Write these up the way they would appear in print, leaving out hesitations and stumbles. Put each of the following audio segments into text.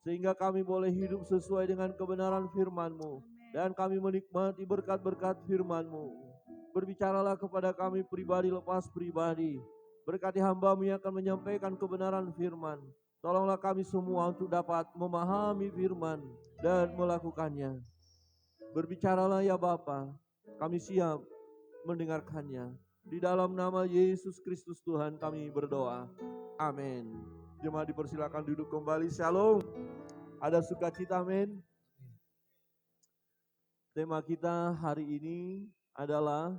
sehingga kami boleh hidup sesuai dengan kebenaran firman-Mu, dan kami menikmati berkat-berkat firman-Mu. Berbicaralah kepada kami pribadi lepas pribadi. Berkati hamba-Mu yang akan menyampaikan kebenaran firman. Tolonglah kami semua untuk dapat memahami firman dan melakukannya. Berbicaralah ya Bapa, kami siap mendengarkannya. Di dalam nama Yesus Kristus Tuhan kami berdoa. Amin. Jemaat dipersilakan duduk kembali. Shalom. Ada sukacita, amin. Tema kita hari ini adalah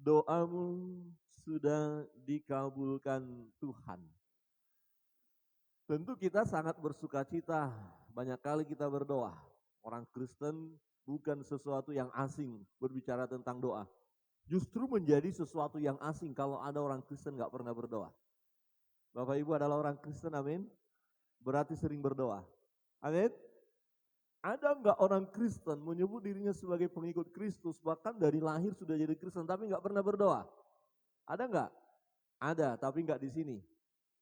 doamu sudah dikabulkan Tuhan. Tentu kita sangat bersukacita. Banyak kali kita berdoa. Orang Kristen bukan sesuatu yang asing berbicara tentang doa. Justru menjadi sesuatu yang asing kalau ada orang Kristen gak pernah berdoa. Bapak Ibu adalah orang Kristen, amin. Berarti sering berdoa. Amin. Ada enggak orang Kristen menyebut dirinya sebagai pengikut Kristus, bahkan dari lahir sudah jadi Kristen tapi enggak pernah berdoa? Ada enggak? Ada, tapi enggak di sini.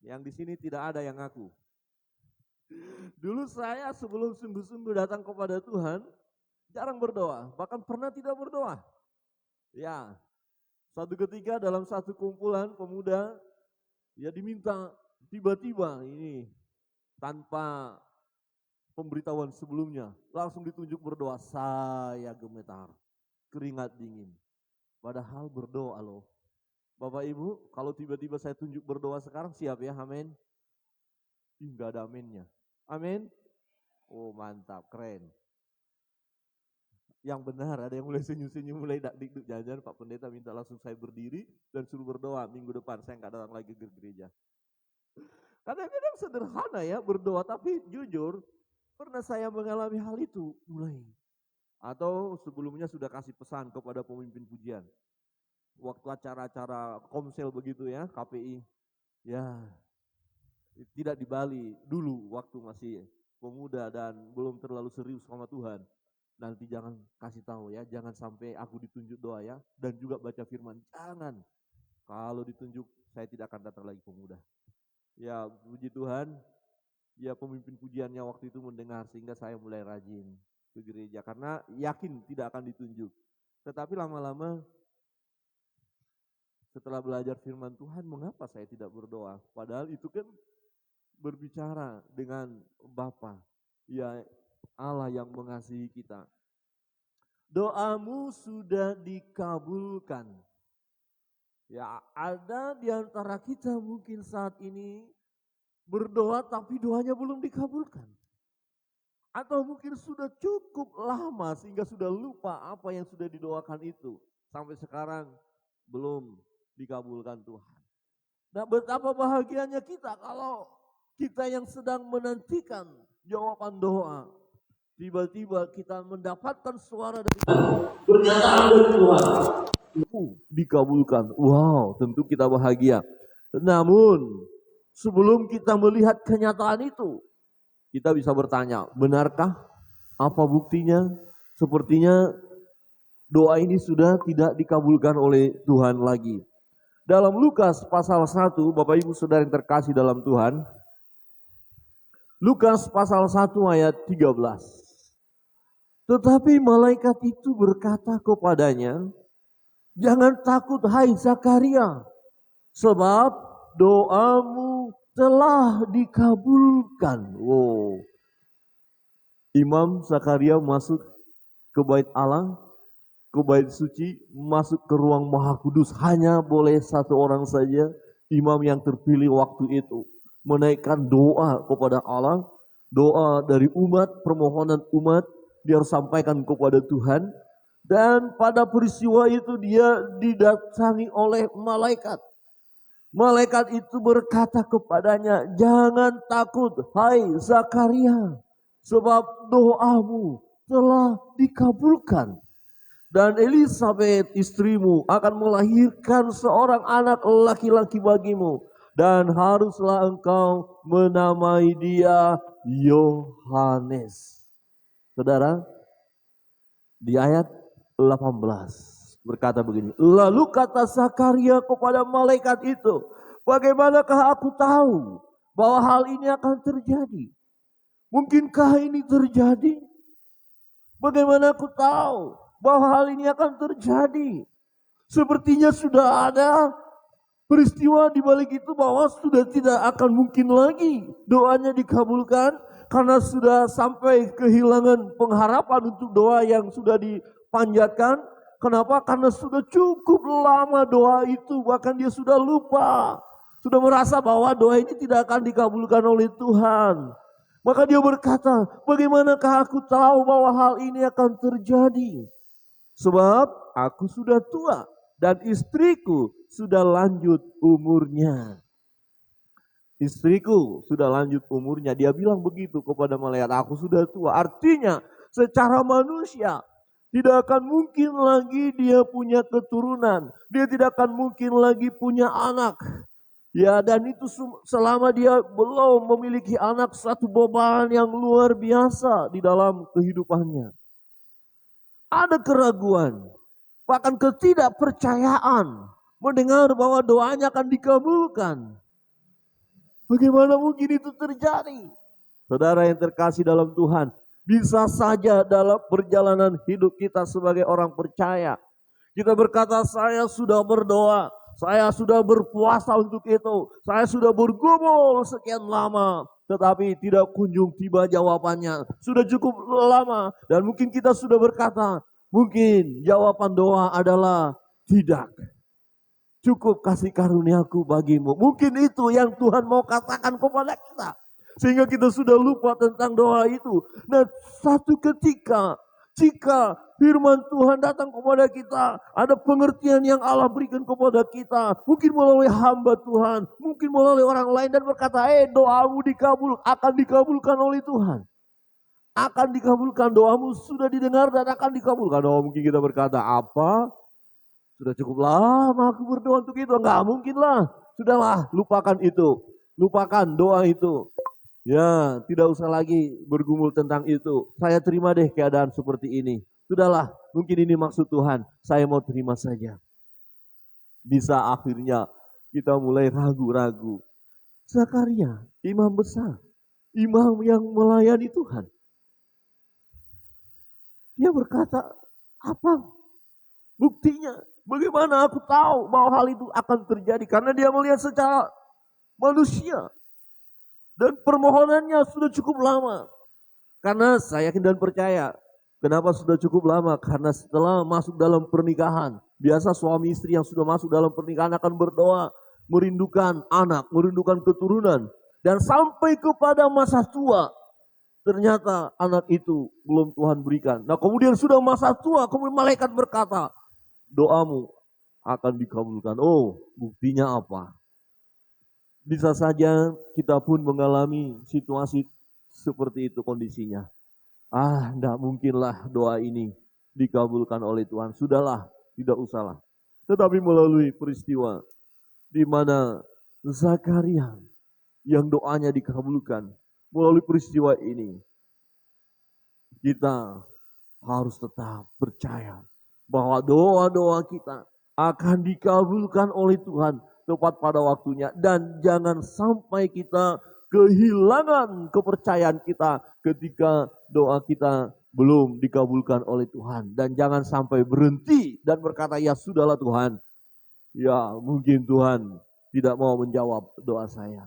Yang di sini tidak ada yang ngaku. Dulu saya sebelum sungguh-sungguh datang kepada Tuhan, jarang berdoa, bahkan pernah tidak berdoa. Ya, suatu ketika dalam satu kumpulan pemuda, ya diminta tiba-tiba ini tanpa pemberitahuan sebelumnya, langsung ditunjuk berdoa. Saya gemetar, keringat dingin. Padahal berdoa loh. Bapak Ibu, kalau tiba-tiba saya tunjuk berdoa sekarang, siap ya, amin. Enggak ada aminnya. Amin. Oh mantap, keren. Yang benar, ada yang mulai senyum-senyum, mulai dak-dikduk. Jangan-jangan Pak Pendeta minta langsung saya berdiri dan suruh berdoa minggu depan. Saya enggak datang lagi ke gereja. Kadang-kadang sederhana ya berdoa, tapi jujur pernah saya mengalami hal itu mulai. Atau sebelumnya sudah kasih pesan kepada pemimpin pujian. Waktu acara-acara komsel begitu ya, KPI. Ya, tidak di Bali dulu waktu masih pemuda dan belum terlalu serius sama Tuhan. Nanti jangan kasih tahu ya, jangan sampai aku ditunjuk doa ya. Dan juga baca firman, jangan. Kalau ditunjuk saya tidak akan datang lagi pemuda. Ya puji Tuhan, ya pemimpin pujiannya waktu itu mendengar sehingga saya mulai rajin ke gereja karena yakin tidak akan ditunjuk. Tetapi lama-lama setelah belajar firman Tuhan, mengapa saya tidak berdoa? Padahal itu kan berbicara dengan Bapa, ya Allah yang mengasihi kita. Doamu sudah dikabulkan. Ya ada di antara kita mungkin saat ini berdoa tapi doanya belum dikabulkan. Atau mungkin sudah cukup lama sehingga sudah lupa apa yang sudah didoakan itu. Sampai sekarang belum dikabulkan Tuhan. Nah betapa bahagianya kita kalau kita yang sedang menantikan jawaban doa. Tiba-tiba kita mendapatkan suara dari Tuhan. Pernyataan dari Tuhan. Dikabulkan. Wow, tentu kita bahagia. Namun sebelum kita melihat kenyataan itu, kita bisa bertanya, benarkah? Apa buktinya? Sepertinya doa ini sudah tidak dikabulkan oleh Tuhan lagi. Dalam Lukas pasal 1, Bapak Ibu Saudara yang terkasih dalam Tuhan, Lukas pasal 1 ayat 13. Tetapi malaikat itu berkata kepadanya, jangan takut hai Zakaria, sebab doamu telah dikabulkan. Wow. Imam Zakaria masuk ke bait Allah, ke bait suci, masuk ke ruang Maha Kudus. Hanya boleh satu orang saja, imam yang terpilih waktu itu, menaikkan doa kepada Allah, doa dari umat, permohonan umat, dia harus sampaikan kepada Tuhan. Dan pada peristiwa itu dia didatangi oleh malaikat. Malaikat itu berkata kepadanya, jangan takut hai Zakaria, sebab doamu telah dikabulkan. Dan Elisabeth istrimu akan melahirkan seorang anak laki-laki bagimu. Dan haruslah engkau menamai dia Yohanes. Saudara, di ayat 18 berkata begini. Lalu kata Zakaria kepada malaikat itu, bagaimanakah aku tahu bahwa hal ini akan terjadi? Mungkinkah ini terjadi? Bagaimana aku tahu bahwa hal ini akan terjadi? Sepertinya sudah ada peristiwa di balik itu bahwa sudah tidak akan mungkin lagi doanya dikabulkan karena sudah sampai kehilangan pengharapan untuk doa yang sudah dipanjatkan. Kenapa? Karena sudah cukup lama doa itu, bahkan dia sudah lupa. Sudah merasa bahwa doa ini tidak akan dikabulkan oleh Tuhan. Maka dia berkata, bagaimanakah aku tahu bahwa hal ini akan terjadi? Sebab aku sudah tua dan istriku sudah lanjut umurnya. Istriku sudah lanjut umurnya. Dia bilang begitu kepada malaikat, aku sudah tua. Artinya secara manusia tidak akan mungkin lagi dia punya keturunan. Dia tidak akan mungkin lagi punya anak. Ya, dan itu selama dia belum memiliki anak, satu beban yang luar biasa di dalam kehidupannya. Ada keraguan, bahkan ketidakpercayaan mendengar bahwa doanya akan dikabulkan. Bagaimana mungkin itu terjadi? Saudara yang terkasih dalam Tuhan, bisa saja dalam perjalanan hidup kita sebagai orang percaya, kita berkata, saya sudah berdoa, saya sudah berpuasa untuk itu, saya sudah bergumul sekian lama, tetapi tidak kunjung tiba jawabannya. Sudah cukup lama dan mungkin kita sudah berkata, mungkin jawaban doa adalah tidak. Cukup kasih karuniaku bagimu. Mungkin itu yang Tuhan mau katakan kepada kita. Sehingga kita sudah lupa tentang doa itu. Nah, satu ketika jika firman Tuhan datang kepada kita, ada pengertian yang Allah berikan kepada kita, mungkin melalui hamba Tuhan, mungkin melalui orang lain, dan berkata, doamu akan dikabulkan oleh Tuhan. Akan dikabulkan, doamu sudah didengar dan akan dikabulkan. Oh, mungkin kita berkata, apa? Sudah cukup lama aku berdoa untuk itu. Enggak mungkin lah. Sudahlah, lupakan itu. Lupakan doa itu. Ya, tidak usah lagi bergumul tentang itu. Saya terima deh keadaan seperti ini. Sudahlah, mungkin ini maksud Tuhan. Saya mau terima saja. Bisa akhirnya kita mulai ragu-ragu. Zakaria, imam besar. Imam yang melayani Tuhan. Dia berkata, apa buktinya? Bagaimana aku tahu bahwa hal itu akan terjadi? Karena dia melihat secara manusia. Dan permohonannya sudah cukup lama. Karena saya yakin dan percaya. Kenapa sudah cukup lama? Karena setelah masuk dalam pernikahan. Biasa suami istri yang sudah masuk dalam pernikahan akan berdoa. Merindukan anak, merindukan keturunan. Dan sampai kepada masa tua. Ternyata anak itu belum Tuhan berikan. Nah, kemudian sudah masa tua, kemudian malaikat berkata, doamu akan dikabulkan. Oh, buktinya apa? Bisa saja kita pun mengalami situasi seperti itu kondisinya. Tidak mungkinlah doa ini dikabulkan oleh Tuhan. Sudahlah, tidak usahlah. Tetapi melalui peristiwa di mana Zakaria yang doanya dikabulkan, melalui peristiwa ini, kita harus tetap percaya bahwa doa-doa kita akan dikabulkan oleh Tuhan tepat pada waktunya. Dan jangan sampai kita kehilangan kepercayaan kita ketika doa kita belum dikabulkan oleh Tuhan. Dan jangan sampai berhenti dan berkata, ya sudahlah Tuhan. Ya mungkin Tuhan tidak mau menjawab doa saya.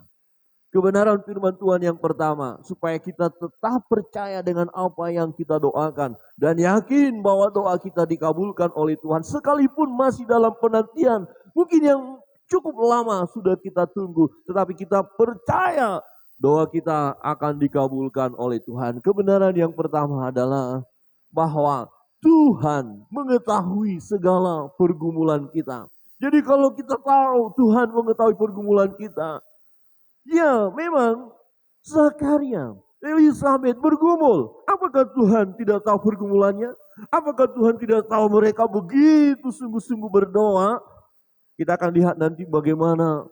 Kebenaran firman Tuhan yang pertama, supaya kita tetap percaya dengan apa yang kita doakan dan yakin bahwa doa kita dikabulkan oleh Tuhan sekalipun masih dalam penantian. Mungkin yang cukup lama sudah kita tunggu, tetapi kita percaya doa kita akan dikabulkan oleh Tuhan. Kebenaran yang pertama adalah bahwa Tuhan mengetahui segala pergumulan kita. Jadi kalau kita tahu Tuhan mengetahui pergumulan kita, ya memang Zakaria, Elizabeth bergumul. Apakah Tuhan tidak tahu pergumulannya? Apakah Tuhan tidak tahu mereka begitu sungguh-sungguh berdoa? Kita akan lihat nanti bagaimana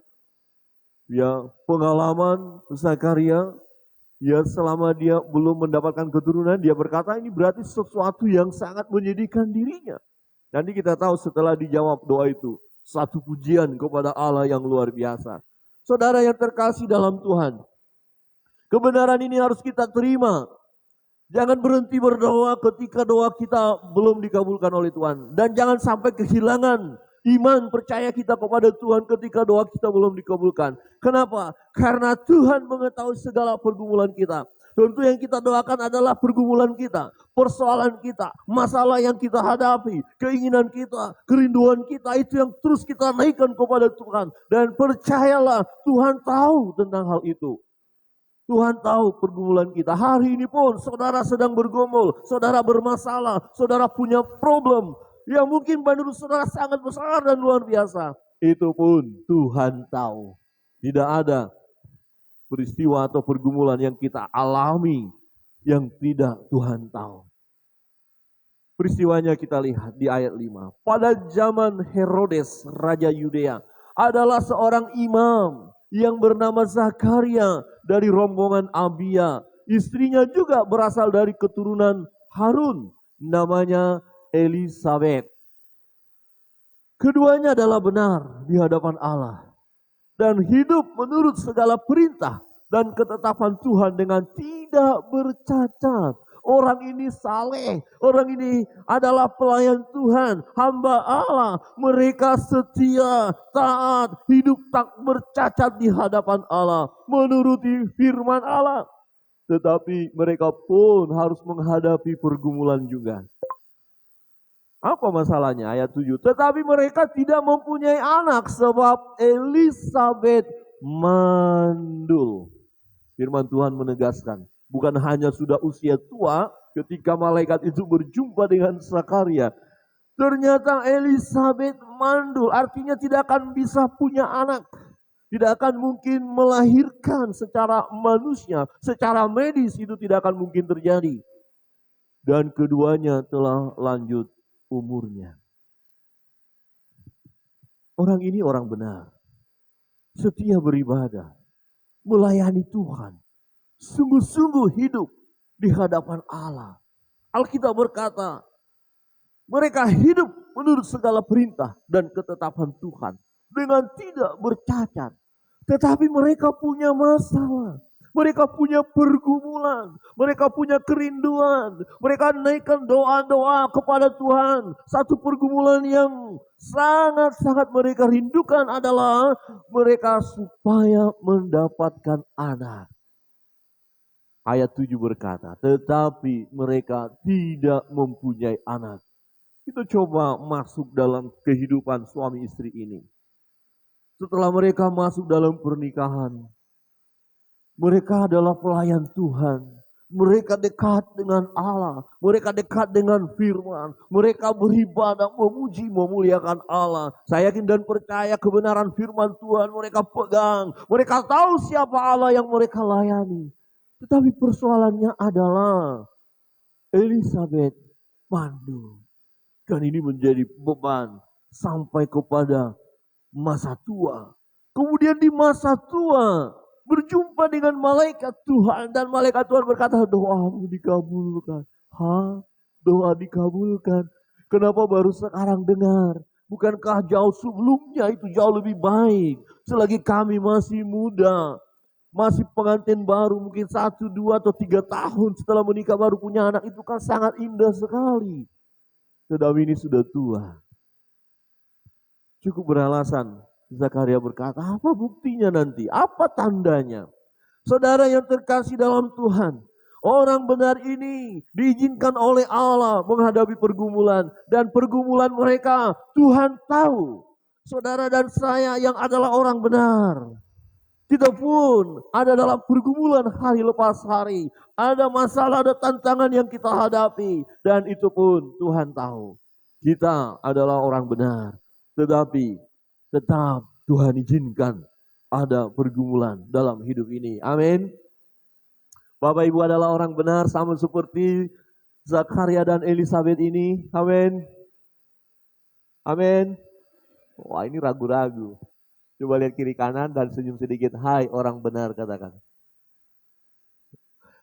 ya pengalaman Zakaria. Ya selama dia belum mendapatkan keturunan, dia berkata ini berarti sesuatu yang sangat menyedihkan dirinya. Nanti kita tahu setelah dijawab doa itu, satu pujian kepada Allah yang luar biasa. Saudara yang terkasih dalam Tuhan, Kebenaran ini harus kita terima. Jangan berhenti berdoa ketika doa kita belum dikabulkan oleh Tuhan. Dan jangan sampai kehilangan iman percaya kita kepada Tuhan ketika doa kita belum dikabulkan. Kenapa? Karena Tuhan mengetahui segala pergumulan kita. Tentu yang kita doakan adalah pergumulan kita, persoalan kita, masalah yang kita hadapi, keinginan kita, kerinduan kita, itu yang terus kita naikkan kepada Tuhan. Dan percayalah, Tuhan tahu tentang hal itu. Tuhan tahu pergumulan kita. Hari ini pun saudara sedang bergumul, saudara bermasalah, saudara punya problem yang mungkin menurut saudara sangat besar dan luar biasa. Itu pun Tuhan tahu. Tidak ada peristiwa atau pergumulan yang kita alami yang tidak Tuhan tahu. Peristiwanya kita lihat di ayat 5. Pada zaman Herodes, Raja Yudea, adalah seorang imam yang bernama Zakaria dari rombongan Abia. Istrinya juga berasal dari keturunan Harun, namanya Elisabet. Keduanya adalah benar di hadapan Allah dan hidup menurut segala perintah dan ketetapan Tuhan dengan tidak bercacat. Orang ini saleh, orang ini adalah pelayan Tuhan, hamba Allah. Mereka setia, taat, hidup tak bercacat di hadapan Allah, menuruti firman Allah. Tetapi mereka pun harus menghadapi pergumulan juga. Apa masalahnya? Ayat 7. Tetapi mereka tidak mempunyai anak sebab Elisabet mandul. Firman Tuhan menegaskan, bukan hanya sudah usia tua ketika malaikat itu berjumpa dengan Zakaria. Ternyata Elisabet mandul, artinya tidak akan bisa punya anak. Tidak akan mungkin melahirkan secara manusia, secara medis itu tidak akan mungkin terjadi. Dan keduanya telah lanjut umurnya. Orang ini orang benar, setia beribadah, melayani Tuhan, sungguh-sungguh hidup di hadapan Allah. Alkitab berkata, mereka hidup menurut segala perintah dan ketetapan Tuhan dengan tidak bercacat. Tetapi mereka punya masalah. Mereka punya pergumulan, mereka punya kerinduan, mereka naikkan doa-doa kepada Tuhan. Satu pergumulan yang sangat-sangat mereka rindukan adalah mereka supaya mendapatkan anak. Ayat 7 berkata, tetapi mereka tidak mempunyai anak. Kita coba masuk dalam kehidupan suami istri ini. Setelah mereka masuk dalam pernikahan, mereka adalah pelayan Tuhan. Mereka dekat dengan Allah. Mereka dekat dengan firman. Mereka beribadah, memuji, memuliakan Allah. Saya yakin dan percaya kebenaran firman Tuhan mereka pegang. Mereka tahu siapa Allah yang mereka layani. Tetapi persoalannya adalah Elisabet mandul. Dan ini menjadi beban sampai kepada masa tua. Kemudian di masa tua berjumpa dengan malaikat Tuhan dan malaikat Tuhan berkata, doamu dikabulkan. Doa dikabulkan. Kenapa baru sekarang dengar? Bukankah jauh sebelumnya itu jauh lebih baik? Selagi kami masih muda, masih pengantin baru, mungkin 1, 2, atau 3 tahun setelah menikah baru punya anak, itu kan sangat indah sekali. Tetapi ini sudah tua. Cukup beralasan. Zakaria berkata, apa buktinya nanti? Apa tandanya? Saudara yang terkasih dalam Tuhan, orang benar ini diizinkan oleh Allah menghadapi pergumulan. Dan pergumulan mereka Tuhan tahu. Saudara dan saya yang adalah orang benar, kita pun ada dalam pergumulan hari lepas hari. Ada masalah, ada tantangan yang kita hadapi. Dan itu pun Tuhan tahu. Kita adalah orang benar. Tetapi tetap Tuhan izinkan ada pergumulan dalam hidup ini. Amin. Bapak Ibu adalah orang benar sama seperti Zakaria dan Elisabet ini. Amin. Amin. Wah, ini ragu-ragu. Coba lihat kiri kanan dan senyum sedikit. Hai orang benar, katakan.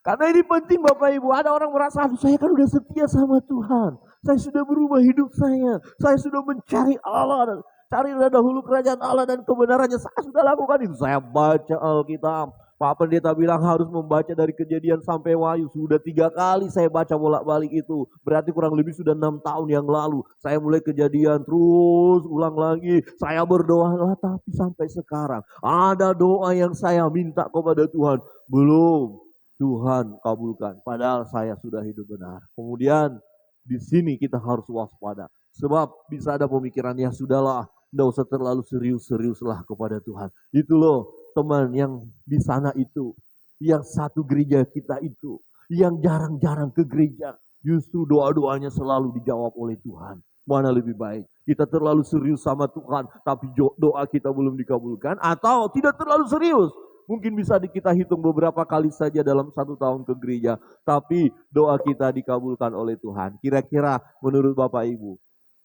Karena ini penting Bapak Ibu. Ada orang merasa, saya kan udah setia sama Tuhan. Saya sudah berubah hidup saya. Saya sudah mencari Allah. Cari dahulu kerajaan Allah dan kebenarannya. Saya sudah lakukan itu. Saya baca Alkitab. Pak Pendeta bilang harus membaca dari Kejadian sampai Wahyu. Sudah 3 kali saya baca bolak-balik itu. Berarti kurang lebih sudah 6 tahun yang lalu. Saya mulai Kejadian terus ulang lagi. Saya berdoa lah, tapi sampai sekarang ada doa yang saya minta kepada Tuhan. Belum Tuhan kabulkan. Padahal saya sudah hidup benar. Kemudian di sini kita harus waspada. Sebab bisa ada pemikiran, ya sudahlah, tidak usah terlalu serius-seriuslah kepada Tuhan. Itu loh teman yang di sana itu, yang satu gereja kita itu, yang jarang-jarang ke gereja, justru doa-doanya selalu dijawab oleh Tuhan. Mana lebih baik? Kita terlalu serius sama Tuhan, tapi doa kita belum dikabulkan, atau tidak terlalu serius. Mungkin bisa kita hitung beberapa kali saja dalam 1 tahun ke gereja, tapi doa kita dikabulkan oleh Tuhan. Kira-kira menurut Bapak Ibu,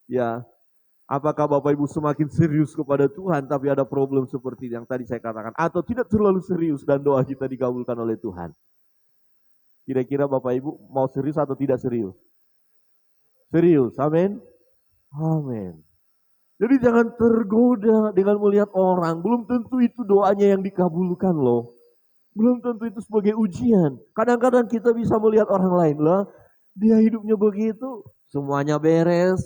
ya, apakah Bapak Ibu semakin serius kepada Tuhan tapi ada problem seperti yang tadi saya katakan, atau tidak terlalu serius dan doa kita dikabulkan oleh Tuhan? Kira-kira Bapak Ibu mau serius atau tidak serius? Serius, amin? Amin. Jadi jangan tergoda dengan melihat orang, belum tentu itu doanya yang dikabulkan loh. Belum tentu itu sebagai ujian. Kadang-kadang kita bisa melihat orang lain lah, dia hidupnya begitu, semuanya beres,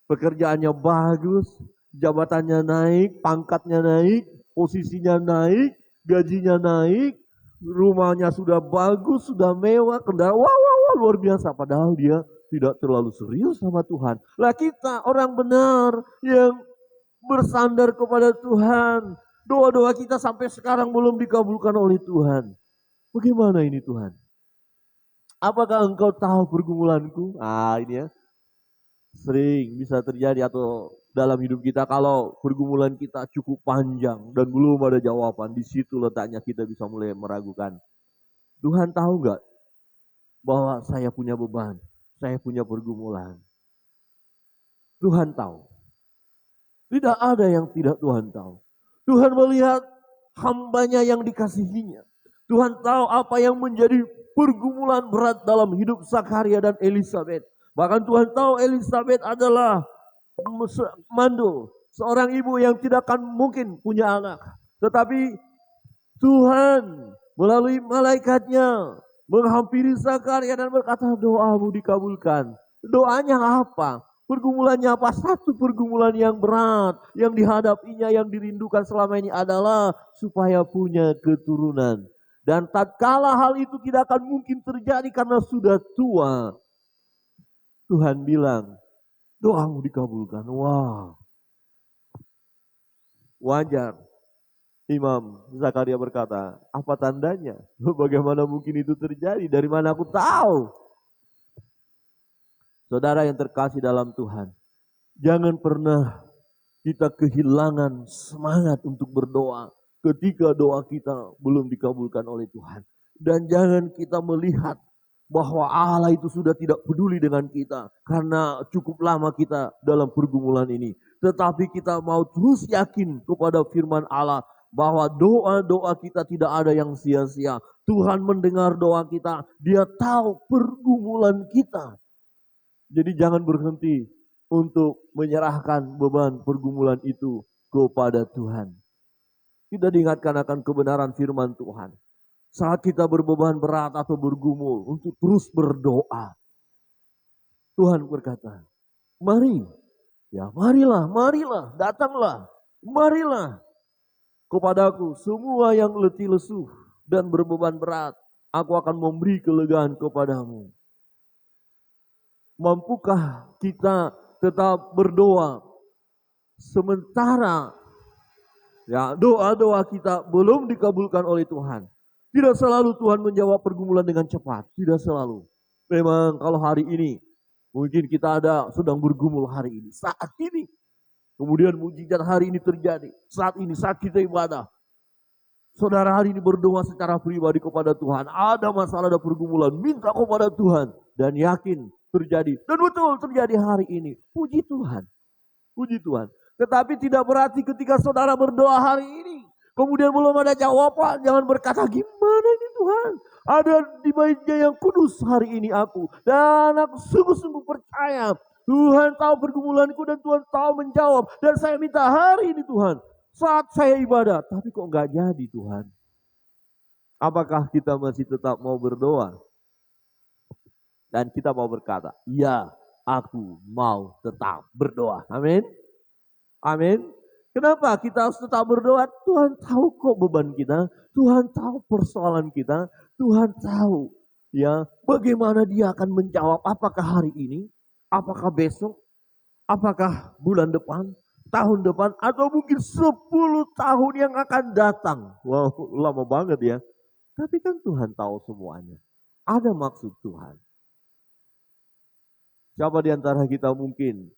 pekerjaannya bagus, jabatannya naik, pangkatnya naik, posisinya naik, gajinya naik, rumahnya sudah bagus, sudah mewah, kendaraan, wah, luar biasa. Padahal dia tidak terlalu serius sama Tuhan. Lah kita orang benar yang bersandar kepada Tuhan, doa-doa kita sampai sekarang belum dikabulkan oleh Tuhan. Bagaimana ini Tuhan? Apakah engkau tahu pergumulanku? Ini ya. Sering bisa terjadi atau dalam hidup kita kalau pergumulan kita cukup panjang dan belum ada jawaban, di situ letaknya kita bisa mulai meragukan. Tuhan tahu nggak bahwa saya punya beban, saya punya pergumulan? Tuhan tahu. Tidak ada yang tidak Tuhan tahu. Tuhan melihat hambanya yang dikasihinya. Tuhan tahu apa yang menjadi pergumulan berat dalam hidup Zakaria dan Elisabet. Bahkan Tuhan tahu Elisabet adalah mandul, seorang ibu yang tidak akan mungkin punya anak. Tetapi Tuhan melalui malaikatnya menghampiri Zakaria dan berkata, doamu dikabulkan. Doanya apa? Pergumulannya apa? Satu pergumulan yang berat yang dihadapinya, yang dirindukan selama ini adalah supaya punya keturunan. Dan tatkala hal itu tidak akan mungkin terjadi karena sudah tua, Tuhan bilang, doamu dikabulkan. Wah, wajar. Imam Zakaria berkata, apa tandanya? Bagaimana mungkin itu terjadi? Dari mana aku tahu? Saudara yang terkasih dalam Tuhan, jangan pernah kita kehilangan semangat untuk berdoa ketika doa kita belum dikabulkan oleh Tuhan. Dan jangan kita melihat bahwa Allah itu sudah tidak peduli dengan kita karena cukup lama kita dalam pergumulan ini. Tetapi kita mau terus yakin kepada firman Allah bahwa doa-doa kita tidak ada yang sia-sia. Tuhan mendengar doa kita, Dia tahu pergumulan kita. Jadi jangan berhenti untuk menyerahkan beban pergumulan itu kepada Tuhan. Kita diingatkan akan kebenaran firman Tuhan. Saat kita berbeban berat atau bergumul, untuk terus berdoa. Tuhan berkata, mari, ya marilah, datanglah, marilah kepadaku semua yang letih lesu dan berbeban berat. Aku akan memberi kelegaan kepadamu. Mampukah kita tetap berdoa sementara ya doa-doa kita belum dikabulkan oleh Tuhan? Tidak selalu Tuhan menjawab pergumulan dengan cepat, tidak selalu. Memang kalau hari ini mungkin kita sedang bergumul hari ini, saat ini. Kemudian mujizat hari ini terjadi, saat ini saat kita ibadah. Saudara hari ini berdoa secara pribadi kepada Tuhan, ada masalah, ada pergumulan, minta kepada Tuhan dan yakin terjadi. Dan betul terjadi hari ini. Puji Tuhan. Puji Tuhan. Tetapi tidak berarti ketika saudara berdoa hari ini, kemudian belum ada jawaban, jangan berkata, gimana ini Tuhan? Ada di baitnya yang kudus hari ini aku. Dan aku sungguh-sungguh percaya Tuhan tahu pergumulanku dan Tuhan tahu menjawab. Dan saya minta hari ini Tuhan, saat saya ibadah, tapi kok gak jadi Tuhan? Apakah kita masih tetap mau berdoa? Dan kita mau berkata, ya, aku mau tetap berdoa. Amin. Amin. Kenapa kita harus tetap berdoa? Tuhan tahu kok beban kita. Tuhan tahu persoalan kita. Tuhan tahu ya bagaimana dia akan menjawab. Apakah hari ini? Apakah besok? Apakah bulan depan? Tahun depan? Atau mungkin 10 tahun yang akan datang. Wow, lama banget ya. Tapi kan Tuhan tahu semuanya. Ada maksud Tuhan. Siapa di antara kita mungkin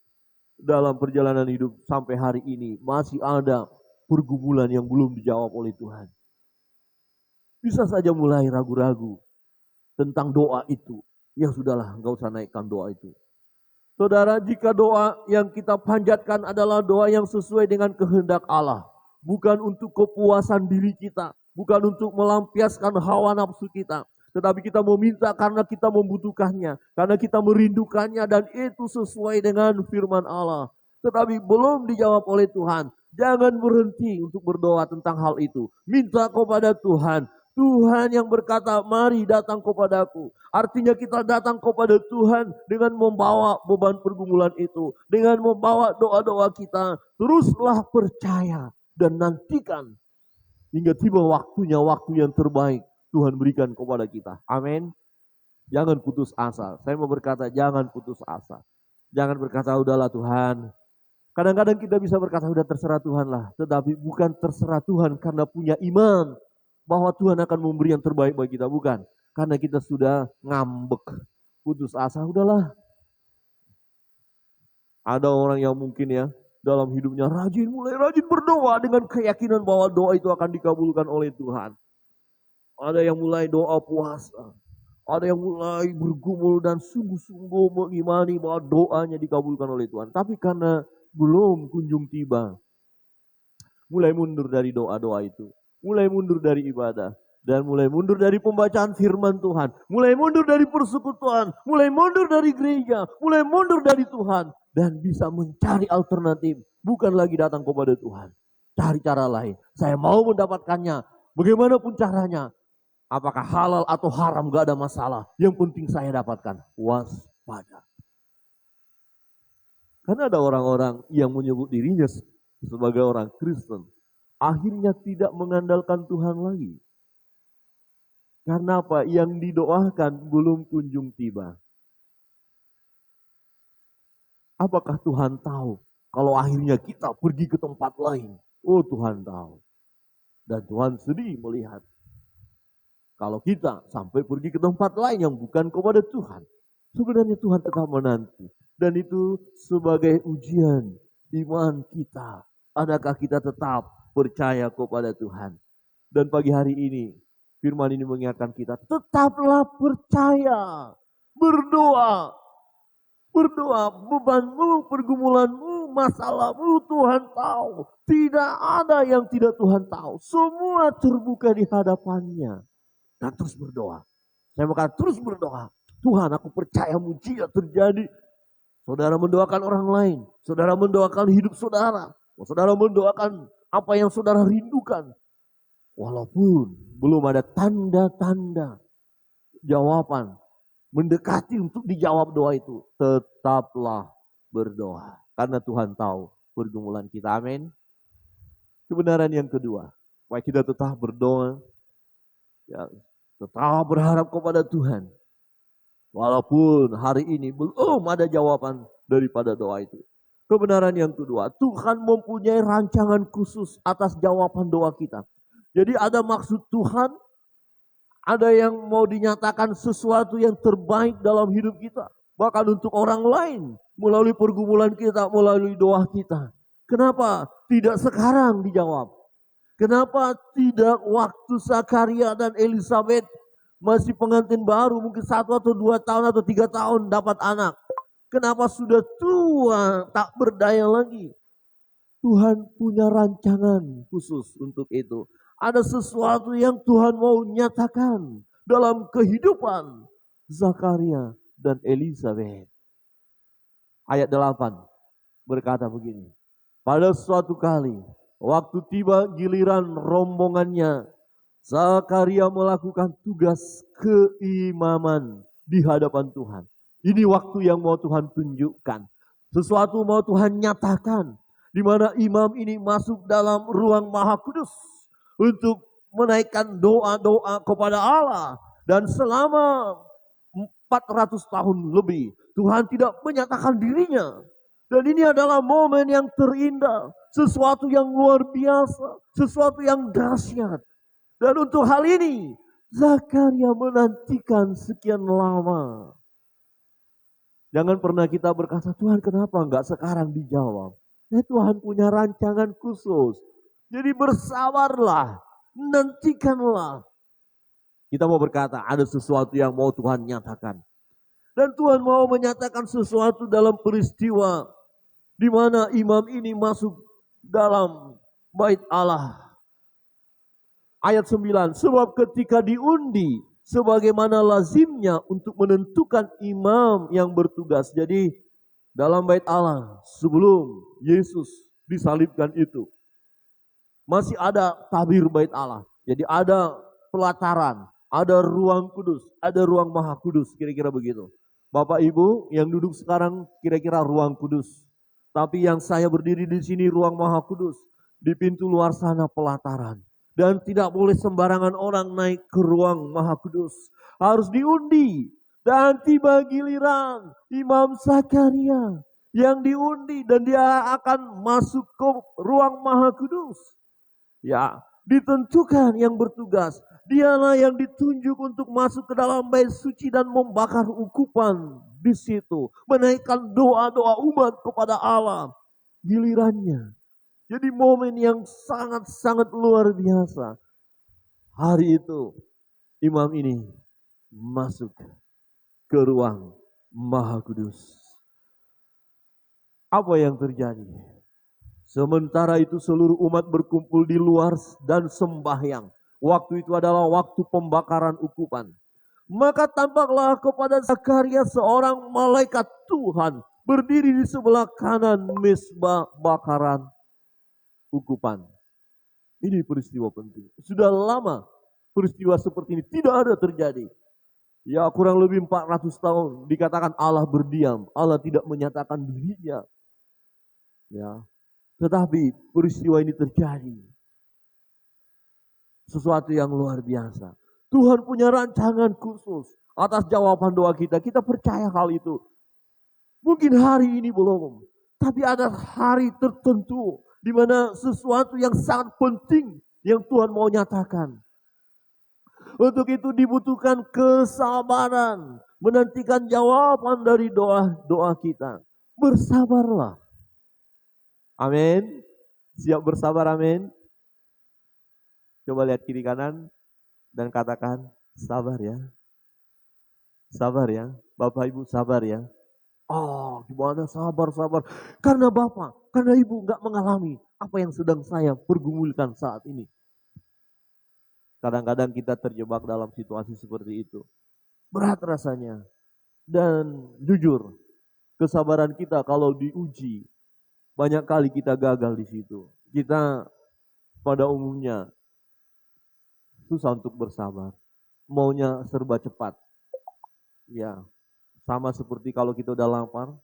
dalam perjalanan hidup sampai hari ini masih ada pergumulan yang belum dijawab oleh Tuhan? Bisa saja mulai ragu-ragu tentang doa itu. Ya sudahlah, enggak usah naikkan doa itu. Saudara, jika doa yang kita panjatkan adalah doa yang sesuai dengan kehendak Allah, bukan untuk kepuasan diri kita, bukan untuk melampiaskan hawa nafsu kita, tetapi kita meminta karena kita membutuhkannya, karena kita merindukannya, dan itu sesuai dengan firman Allah. Tetapi belum dijawab oleh Tuhan. Jangan berhenti untuk berdoa tentang hal itu. Minta kepada Tuhan. Tuhan yang berkata, mari datang kepadaku. Artinya kita datang kepada Tuhan dengan membawa beban pergumulan itu. Dengan membawa doa-doa kita. Teruslah percaya dan nantikan hingga tiba waktunya, waktu yang terbaik Tuhan berikan kepada kita. Amin. Jangan putus asa. Saya mau berkata jangan putus asa. Jangan berkata udahlah Tuhan. Kadang-kadang kita bisa berkata udah terserah Tuhan lah. Tetapi bukan terserah Tuhan karena punya iman bahwa Tuhan akan memberi yang terbaik bagi kita. Bukan. Karena kita sudah ngambek. Putus asa udahlah. Ada orang yang mungkin ya dalam hidupnya mulai rajin berdoa dengan keyakinan bahwa doa itu akan dikabulkan oleh Tuhan. Ada yang mulai doa puasa. Ada yang mulai bergumul dan sungguh-sungguh mengimani bahwa doanya dikabulkan oleh Tuhan. Tapi karena belum kunjung tiba, mulai mundur dari doa-doa itu. Mulai mundur dari ibadah. Dan mulai mundur dari pembacaan firman Tuhan. Mulai mundur dari persekutuan. Mulai mundur dari gereja. Mulai mundur dari Tuhan. Dan bisa mencari alternatif. Bukan lagi datang kepada Tuhan. Cari cara lain. Saya mau mendapatkannya. Bagaimanapun caranya. Apakah halal atau haram gak ada masalah. Yang penting saya dapatkan. Waspada. Karena ada orang-orang yang menyebut dirinya sebagai orang Kristen. Akhirnya tidak mengandalkan Tuhan lagi. Karena apa? Yang didoakan belum kunjung tiba. Apakah Tuhan tahu kalau akhirnya kita pergi ke tempat lain? Oh, Tuhan tahu. Dan Tuhan sedih melihat kalau kita sampai pergi ke tempat lain yang bukan kepada Tuhan. Sebenarnya Tuhan tetap menanti. Dan itu sebagai ujian iman kita. Adakah kita tetap percaya kepada Tuhan? Dan pagi hari ini firman ini mengingatkan kita, tetaplah percaya, berdoa, bebanmu, pergumulanmu, masalahmu Tuhan tahu. Tidak ada yang tidak Tuhan tahu. Semua terbuka di hadapannya. Dan terus berdoa. Saya mau kata terus berdoa. Tuhan, aku percaya mujizat terjadi. Saudara mendoakan orang lain. Saudara mendoakan hidup saudara. Saudara mendoakan apa yang saudara rindukan. Walaupun belum ada tanda-tanda jawaban mendekati untuk dijawab doa itu, tetaplah berdoa. Karena Tuhan tahu pergumulan kita. Amin. Kebenaran yang kedua, supaya kita tetap berdoa, ya, tetap berharap kepada Tuhan. Walaupun hari ini belum ada jawaban daripada doa itu. Kebenaran yang kedua, Tuhan mempunyai rancangan khusus atas jawaban doa kita. Jadi ada maksud Tuhan, ada yang mau dinyatakan sesuatu yang terbaik dalam hidup kita. Bahkan untuk orang lain, melalui pergumulan kita, melalui doa kita. Kenapa tidak sekarang dijawab? Kenapa tidak waktu Zakaria dan Elizabeth masih pengantin baru, mungkin 1 atau 2 tahun atau 3 tahun dapat anak? Kenapa sudah tua, tak berdaya lagi? Tuhan punya rancangan khusus untuk itu. Ada sesuatu yang Tuhan mau nyatakan dalam kehidupan Zakaria dan Elizabeth. Ayat 8 berkata begini. Pada suatu kali, waktu tiba giliran rombongannya Zakaria melakukan tugas keimaman di hadapan Tuhan. Ini waktu yang mau Tuhan tunjukkan. Sesuatu mau Tuhan nyatakan. Di mana imam ini masuk dalam ruang Maha Kudus untuk menaikkan doa-doa kepada Allah. Dan selama 400 tahun lebih Tuhan tidak menyatakan dirinya. Dan ini adalah momen yang terindah. Sesuatu yang luar biasa. Sesuatu yang dahsyat. Dan untuk hal ini, Zakaria menantikan sekian lama. Jangan pernah kita berkata, Tuhan kenapa enggak sekarang dijawab? Ya Tuhan punya rancangan khusus. Jadi bersabarlah, nantikanlah. Kita mau berkata, ada sesuatu yang mau Tuhan nyatakan. Dan Tuhan mau menyatakan sesuatu dalam peristiwa di mana imam ini masuk dalam bait Allah. Ayat 9, sebab ketika diundi sebagaimana lazimnya untuk menentukan imam yang bertugas. Jadi dalam bait Allah sebelum Yesus disalibkan itu masih ada tabir bait Allah. Jadi ada pelataran, ada ruang kudus, ada ruang maha kudus, kira-kira begitu. Bapak Ibu yang duduk sekarang kira-kira ruang kudus. Tapi yang saya berdiri di sini ruang maha kudus. Di pintu luar sana pelataran. Dan tidak boleh sembarangan orang naik ke ruang Maha Kudus. Harus diundi. Dan tiba giliran Imam Zakaria yang diundi dan dia akan masuk ke ruang Maha Kudus. Ya, ditentukan yang bertugas. Dialah yang ditunjuk untuk masuk ke dalam bait suci dan membakar ukupan di situ. Menaikkan doa-doa umat kepada Allah. Gilirannya. Jadi momen yang sangat-sangat luar biasa. Hari itu imam ini masuk ke ruang Maha Kudus. Apa yang terjadi? Sementara itu seluruh umat berkumpul di luar dan sembahyang. Waktu itu adalah waktu pembakaran ukupan. Maka tampaklah kepada Zakaria seorang malaikat Tuhan berdiri di sebelah kanan mezbah bakaran ukupan. Ini peristiwa penting. Sudah lama peristiwa seperti ini tidak ada terjadi. Ya kurang lebih 400 tahun dikatakan Allah berdiam. Allah tidak menyatakan dirinya. Ya, tetapi peristiwa ini terjadi. Sesuatu yang luar biasa. Tuhan punya rancangan khusus atas jawaban doa kita. Kita percaya hal itu. Mungkin hari ini belum. Tapi ada hari tertentu di mana sesuatu yang sangat penting yang Tuhan mau nyatakan. Untuk itu dibutuhkan kesabaran, menantikan jawaban dari doa-doa kita. Bersabarlah. Amin. Siap bersabar, amin. Coba lihat kiri kanan dan katakan sabar ya. Sabar ya. Bapak Ibu sabar ya. Oh, gimana sabar. Karena Bapak, karena Ibu enggak mengalami apa yang sedang saya pergumulkan saat ini. Kadang-kadang kita terjebak dalam situasi seperti itu. Berat rasanya. Dan jujur, kesabaran kita kalau diuji, banyak kali kita gagal di situ. Kita pada umumnya susah untuk bersabar. Maunya serba cepat. Ya, sama seperti kalau kita udah lapar,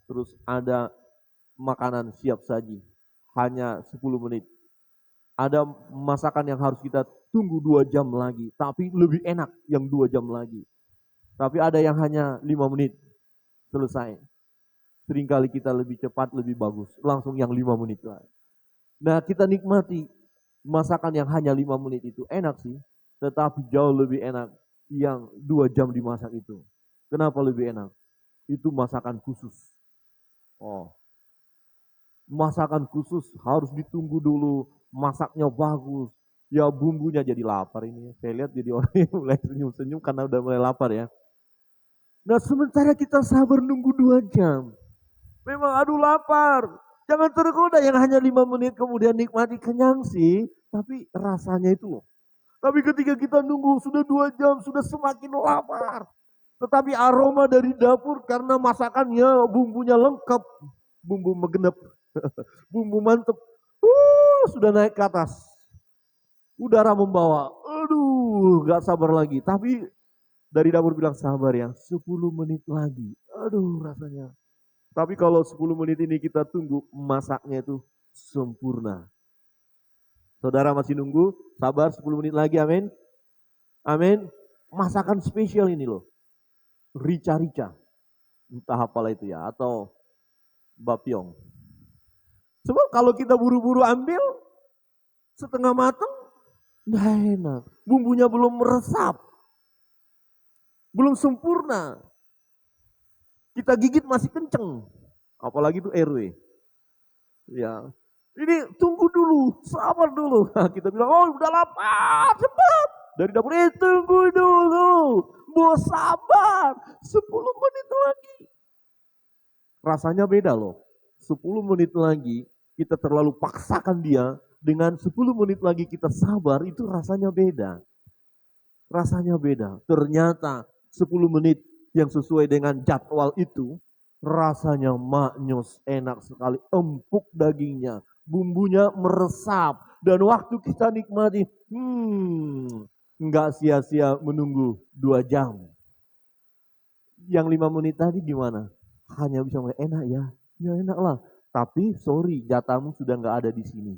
terus ada makanan siap saji, hanya 10 menit. Ada masakan yang harus kita tunggu 2 jam lagi, tapi lebih enak yang 2 jam lagi. Tapi ada yang hanya 5 menit, selesai. Seringkali kita lebih cepat, lebih bagus, langsung yang 5 menit lagi. Nah kita nikmati masakan yang hanya 5 menit itu, enak sih, tetapi jauh lebih enak yang 2 jam dimasak itu. Kenapa lebih enak? Itu masakan khusus. Oh, masakan khusus harus ditunggu dulu, masaknya bagus. Ya bumbunya jadi lapar ini. Saya lihat jadi orang yang mulai senyum-senyum karena udah mulai lapar ya. Nah sementara kita sabar nunggu 2 jam. Memang aduh lapar. Jangan tergoda yang hanya 5 menit kemudian nikmati, kenyang sih. Tapi rasanya itu loh. Tapi ketika kita nunggu sudah 2 jam, sudah semakin lapar. Tetapi aroma dari dapur karena masakannya, bumbunya lengkap. Bumbu megenep, bumbu mantep. Sudah naik ke atas. udara membawa, aduh gak sabar lagi. Tapi dari dapur bilang sabar ya, 10 menit lagi. Aduh rasanya. Tapi kalau 10 menit ini kita tunggu, masaknya itu sempurna. Saudara masih nunggu, sabar 10 menit lagi, amin. Amin. Masakan spesial ini loh. Rica-rica. Entah apalah itu ya, atau bapyong. Sebab kalau kita buru-buru ambil, setengah matang, nggak enak. Bumbunya belum meresap. Belum sempurna. Kita gigit masih kenceng. Apalagi itu RW. Ya, ini tunggu dulu, sabar dulu. Nah, kita bilang, oh udah lapar, cepat. Dari dapur, tunggu dulu. Mau sabar, 10 menit lagi. Rasanya beda loh. 10 menit lagi kita terlalu paksakan dia, dengan 10 menit lagi kita sabar, itu rasanya beda. Rasanya beda. Ternyata 10 menit yang sesuai dengan jadwal itu, rasanya maknyus, enak sekali, empuk dagingnya, bumbunya meresap, dan waktu kita nikmati, nggak sia-sia menunggu 2 jam. Yang 5 menit tadi gimana? Hanya bisa ngomong, enak ya, ya enak lah. Tapi sorry, jatahmu sudah nggak ada di sini.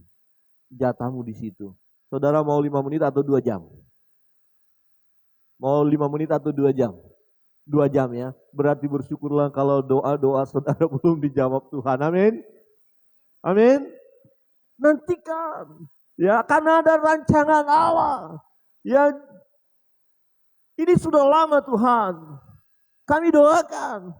Jatahmu di situ. Saudara mau 5 menit atau 2 jam? Mau 5 menit atau 2 jam? 2 jam ya. Berarti bersyukurlah kalau doa-doa saudara belum dijawab Tuhan. Amin. Amin. Nantikan. Ya, karena ada rancangan Allah. Ya, ini sudah lama Tuhan. Kami doakan.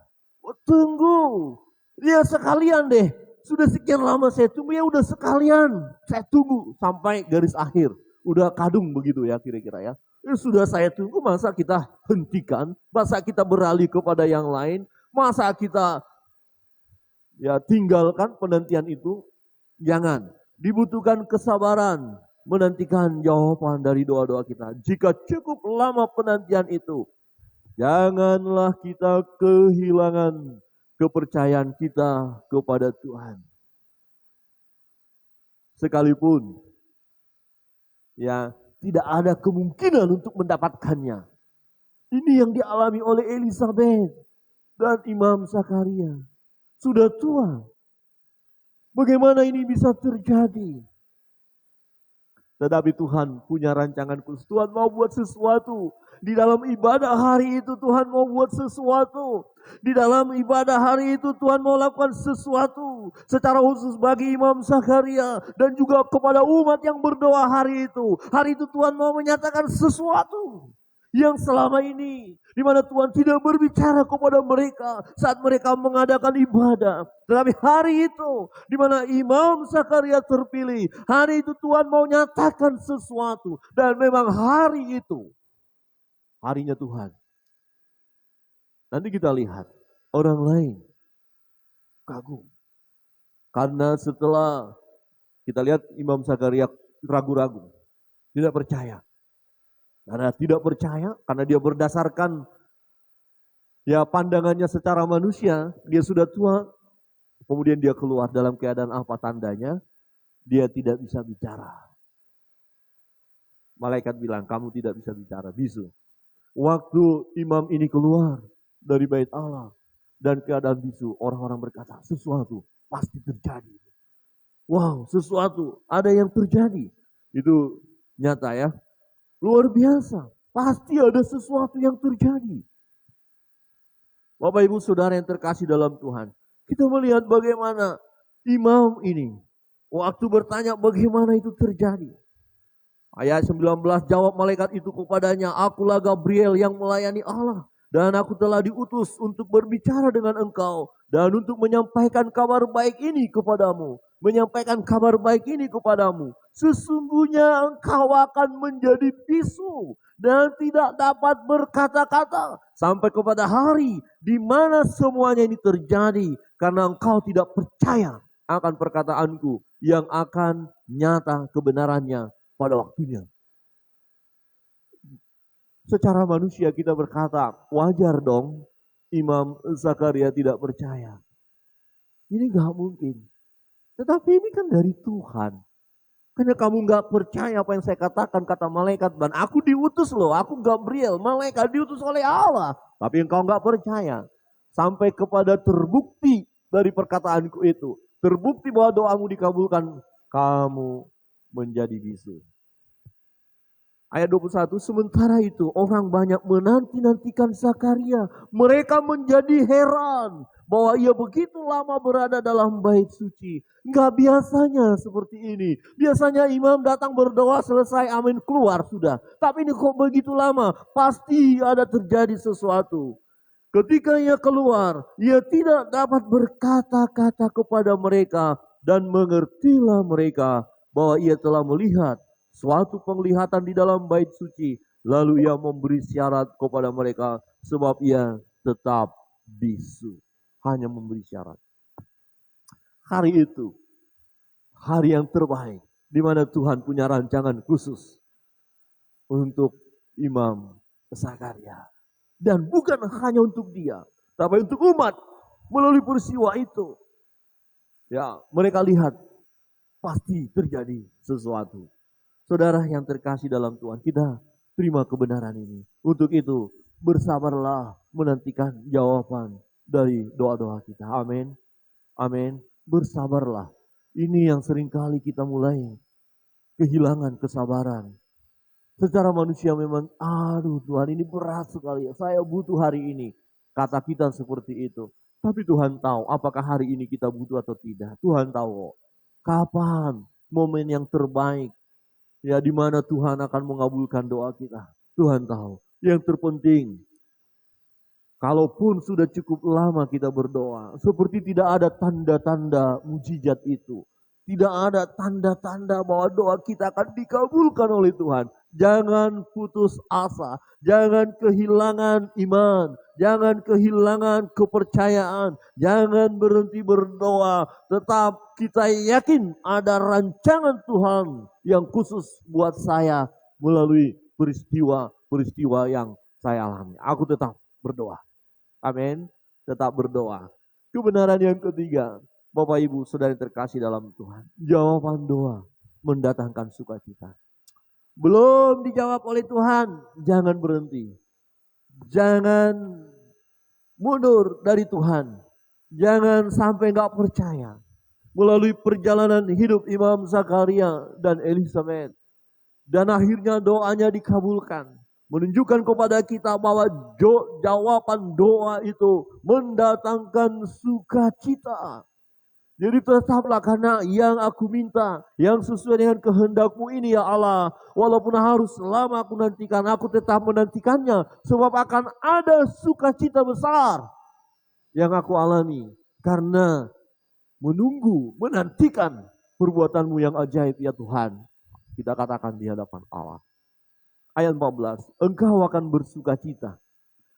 Tunggu. Ya sekalian deh. Sudah sekian lama saya tunggu, ya udah sekalian. Saya tunggu sampai garis akhir. Udah kadung begitu ya kira-kira ya. Sudah saya tunggu, masa kita hentikan? Masa kita beralih kepada yang lain? Masa kita ya tinggalkan penantian itu? Jangan. Dibutuhkan kesabaran menantikan jawaban dari doa-doa kita. Jika cukup lama penantian itu, janganlah kita kehilangan kepercayaan kita kepada Tuhan. Sekalipun ya tidak ada kemungkinan untuk mendapatkannya. Ini yang dialami oleh Elizabeth dan Imam Zakaria. Sudah tua. Bagaimana ini bisa terjadi? Tetapi Tuhan punya rancangan khusus. Tuhan mau buat sesuatu. Di dalam ibadah hari itu Tuhan mau buat sesuatu. Di dalam ibadah hari itu Tuhan mau lakukan sesuatu. Secara khusus bagi Imam Zakaria. Dan juga kepada umat yang berdoa hari itu. Hari itu Tuhan mau menyatakan sesuatu. Yang selama ini, di mana Tuhan tidak berbicara kepada mereka saat mereka mengadakan ibadah. Tetapi hari itu, di mana Imam Zakaria terpilih, hari itu Tuhan mau nyatakan sesuatu. Dan memang hari itu, harinya Tuhan. Nanti kita lihat, orang lain kagum. Karena setelah kita lihat Imam Zakaria ragu-ragu, tidak percaya. Karena tidak percaya, karena dia berdasarkan ya pandangannya secara manusia, dia sudah tua, kemudian dia keluar dalam keadaan apa tandanya? Dia tidak bisa bicara. Malaikat bilang, kamu tidak bisa bicara, bisu. Waktu imam ini keluar dari bait Allah dan keadaan bisu, orang-orang berkata, sesuatu pasti terjadi. Wow, sesuatu ada yang terjadi. Itu nyata ya. Luar biasa. Pasti ada sesuatu yang terjadi. Bapak Ibu Saudara yang terkasih dalam Tuhan. Kita melihat bagaimana imam ini. Waktu bertanya bagaimana itu terjadi. Ayat 19 jawab malaikat itu kepadanya. Akulah Gabriel yang melayani Allah. Dan aku telah diutus untuk berbicara dengan engkau. Dan untuk menyampaikan kabar baik ini kepadamu. Menyampaikan kabar baik ini kepadamu. Sesungguhnya engkau akan menjadi bisu dan tidak dapat berkata-kata sampai kepada hari di mana semuanya ini terjadi karena engkau tidak percaya akan perkataanku yang akan nyata kebenarannya pada waktunya. Secara manusia kita berkata, wajar dong Imam Zakaria tidak percaya. Ini gak mungkin. Tetapi ini kan dari Tuhan. Karena kamu gak percaya apa yang saya katakan, kata malaikat. Dan aku diutus loh, aku Gabriel, malaikat diutus oleh Allah. Tapi engkau gak percaya. Sampai kepada terbukti dari perkataanku itu. Terbukti bahwa doamu dikabulkan, kamu menjadi bisu. Ayat 21, sementara itu orang banyak menanti-nantikan Zakaria. Mereka menjadi heran bahwa ia begitu lama berada dalam bait suci. Enggak biasanya seperti ini. Biasanya imam datang berdoa selesai amin keluar sudah. Tapi ini kok begitu lama? Pasti ada terjadi sesuatu. Ketika ia keluar, ia tidak dapat berkata-kata kepada mereka. Dan mengertilah mereka bahwa ia telah melihat suatu penglihatan di dalam bait suci. Lalu ia memberi syarat kepada mereka sebab ia tetap bisu. Hanya memberi syarat. Hari itu, hari yang terbaik, di mana Tuhan punya rancangan khusus untuk Imam Zakaria. Dan bukan hanya untuk dia, tapi untuk umat melalui peristiwa itu. Ya, mereka lihat pasti terjadi sesuatu. Saudara yang terkasih dalam Tuhan, kita terima kebenaran ini. Untuk itu, bersabarlah menantikan jawaban dari doa-doa kita. Amin. Amin. Bersabarlah. Ini yang seringkali kita mulai kehilangan kesabaran. Secara manusia memang, aduh Tuhan ini berat sekali. Saya butuh hari ini. Kata kita seperti itu. Tapi Tuhan tahu apakah hari ini kita butuh atau tidak. Tuhan tahu kapan momen yang terbaik. Ya, di mana Tuhan akan mengabulkan doa kita. Tuhan tahu. Yang terpenting, kalaupun sudah cukup lama kita berdoa, seperti tidak ada tanda-tanda mujizat itu. Tidak ada tanda-tanda bahwa doa kita akan dikabulkan oleh Tuhan. Jangan putus asa. Jangan kehilangan iman. Jangan kehilangan kepercayaan. Jangan berhenti berdoa. Tetap kita yakin ada rancangan Tuhan yang khusus buat saya melalui peristiwa-peristiwa yang saya alami. Aku tetap berdoa. Amin. Tetap berdoa. Kebenaran yang ketiga, Bapak Ibu Saudara terkasih dalam Tuhan. Jawaban doa mendatangkan sukacita. Belum dijawab oleh Tuhan, jangan berhenti. Jangan mundur dari Tuhan. Jangan sampai gak percaya. Melalui perjalanan hidup Imam Zakaria dan Elizabeth. Dan akhirnya doanya dikabulkan. Menunjukkan kepada kita bahwa jawaban doa itu mendatangkan sukacita. Jadi tetaplah karena yang aku minta, yang sesuai dengan kehendak-Mu ini ya Allah. Walaupun harus lama aku nantikan, aku tetap menantikannya. Sebab akan ada sukacita besar yang aku alami. Karena menunggu, menantikan perbuatan-Mu yang ajaib ya Tuhan. Kita katakan di hadapan Allah. Ayat 14, engkau akan bersukacita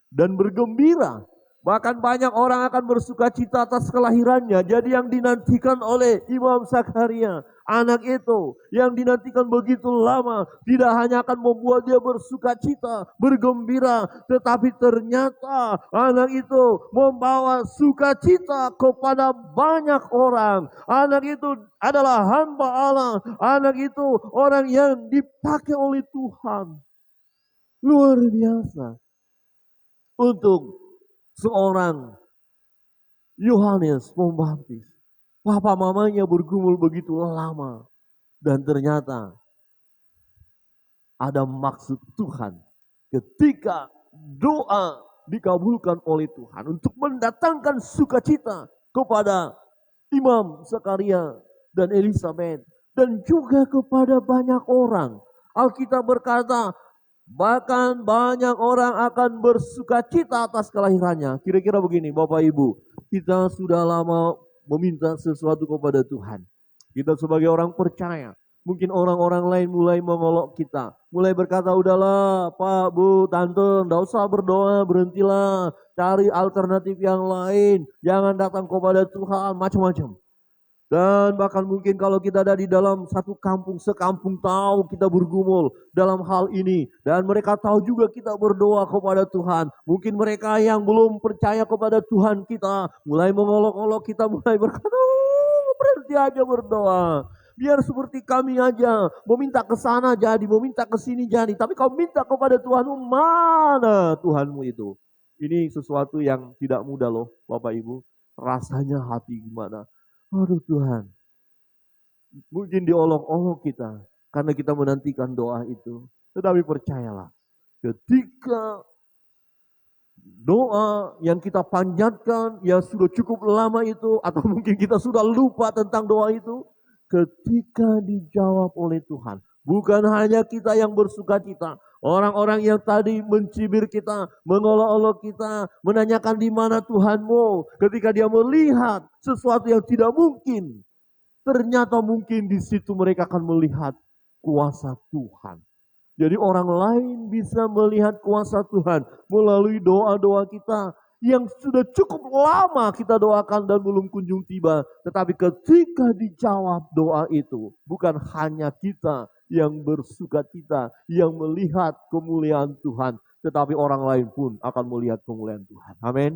dan bergembira. Bahkan banyak orang akan bersukacita atas kelahirannya. Jadi yang dinantikan oleh Imam Zakaria, anak itu yang dinantikan begitu lama, tidak hanya akan membuat dia bersukacita, bergembira, tetapi ternyata anak itu membawa sukacita kepada banyak orang. Anak itu adalah hamba Allah. Anak itu orang yang dipakai oleh Tuhan. Luar biasa. Untuk seorang Yohanes Pembaptis, papa mamanya bergumul begitu lama. Dan ternyata ada maksud Tuhan ketika doa dikabulkan oleh Tuhan untuk mendatangkan sukacita kepada Imam Zakaria dan Elizabeth. Dan juga kepada banyak orang. Alkitab berkata, bahkan banyak orang akan bersukacita atas kelahirannya. Kira-kira begini Bapak Ibu, kita sudah lama meminta sesuatu kepada Tuhan. Kita sebagai orang percaya, mungkin orang-orang lain mulai mengolok kita. Mulai berkata, udahlah Pak, Bu, Tante, tidak usah berdoa, berhentilah. Cari alternatif yang lain. Jangan datang kepada Tuhan, macam-macam. Dan bahkan mungkin kalau kita ada di dalam satu kampung, sekampung tahu kita bergumul dalam hal ini. Dan mereka tahu juga kita berdoa kepada Tuhan. Mungkin mereka yang belum percaya kepada Tuhan kita mulai mengolok-olok kita, mulai berkata, berhenti aja berdoa. Biar seperti kami aja, meminta ke sana jadi, meminta ke sini jadi. Tapi kau minta kepada Tuhanmu, mana Tuhanmu itu? Ini sesuatu yang tidak mudah loh Bapak Ibu. Rasanya hati gimana? Aduh Tuhan, mungkin diolok-olok kita karena kita menantikan doa itu. Tetapi percayalah, ketika doa yang kita panjatkan yang sudah cukup lama itu, atau mungkin kita sudah lupa tentang doa itu, ketika dijawab oleh Tuhan, bukan hanya kita yang bersuka cita, orang-orang yang tadi mencibir kita, mengolok-olok kita, menanyakan di mana Tuhanmu, ketika dia melihat sesuatu yang tidak mungkin, ternyata mungkin di situ mereka akan melihat kuasa Tuhan. Jadi orang lain bisa melihat kuasa Tuhan melalui doa-doa kita yang sudah cukup lama kita doakan dan belum kunjung tiba. Tetapi ketika dijawab doa itu, bukan hanya kita yang bersuka cita, yang melihat kemuliaan Tuhan, tetapi orang lain pun akan melihat kemuliaan Tuhan. Amin.